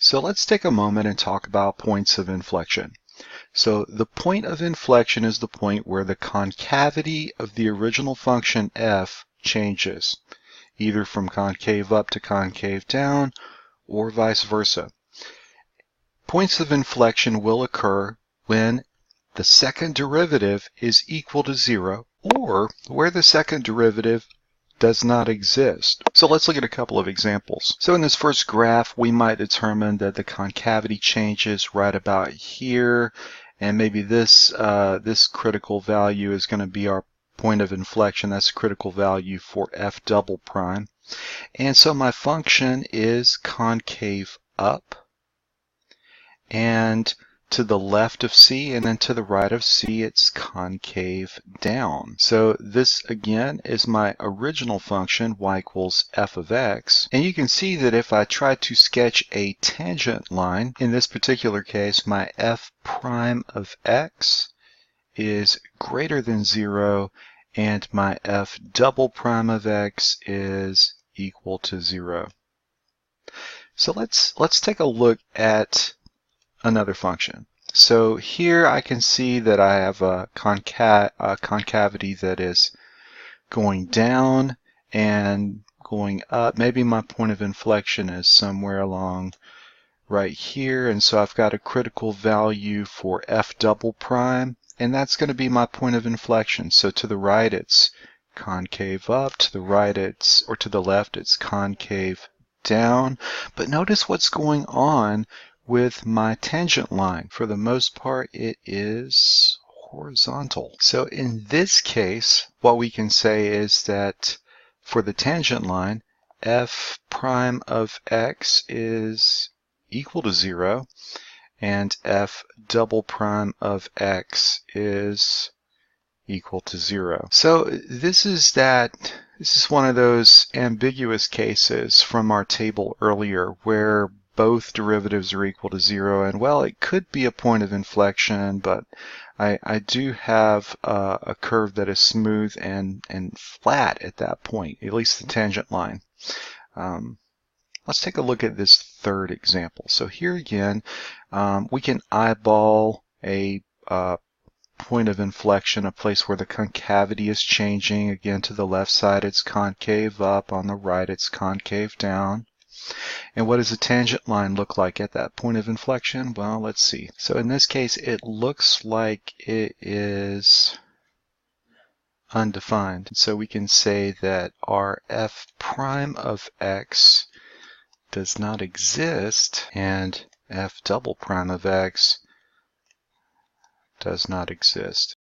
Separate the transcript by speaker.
Speaker 1: So let's take a moment and talk about points of inflection. So the point of inflection is the point where the concavity of the original function f changes, either from concave up to concave down or vice versa. Points of inflection will occur when the second derivative is equal to 0 or where the second derivative does not exist. So let's look at a couple of examples. So in this first graph, we might determine that the concavity changes right about here, and maybe this critical value is going to be our point of inflection. That's the critical value for f double prime. And so my function is concave up, and to the left of C and then to the right of C, it's concave down. So this again is my original function, y equals f of x. And you can see that if I try to sketch a tangent line, in this particular case, my f prime of x is greater than 0 and my f double prime of x is equal to 0. So let's take a look at another function. So here I can see that I have a concavity that is going down and going up. Maybe my point of inflection is somewhere along right here, and so I've got a critical value for f double prime, and that's going to be my point of inflection. So to the right it's concave up, to the right or to the left it's concave down. But notice what's going on with my tangent line. For the most part, it is horizontal. So in this case, what we can say is that for the tangent line, f prime of x is equal to 0, and f double prime of x is equal to 0. So this is one of those ambiguous cases from our table earlier where both derivatives are equal to 0, and well, it could be a point of inflection, but I do have a curve that is smooth and flat at that point, at least the tangent line. Let's take a look at this third example. So here again, we can eyeball a point of inflection, a place where the concavity is changing. Again, to the left side it's concave up, on the right it's concave down. And what does the tangent line look like at that point of inflection? Well, let's see. So in this case, it looks like it is undefined. So we can say that our f prime of x does not exist, and f double prime of x does not exist.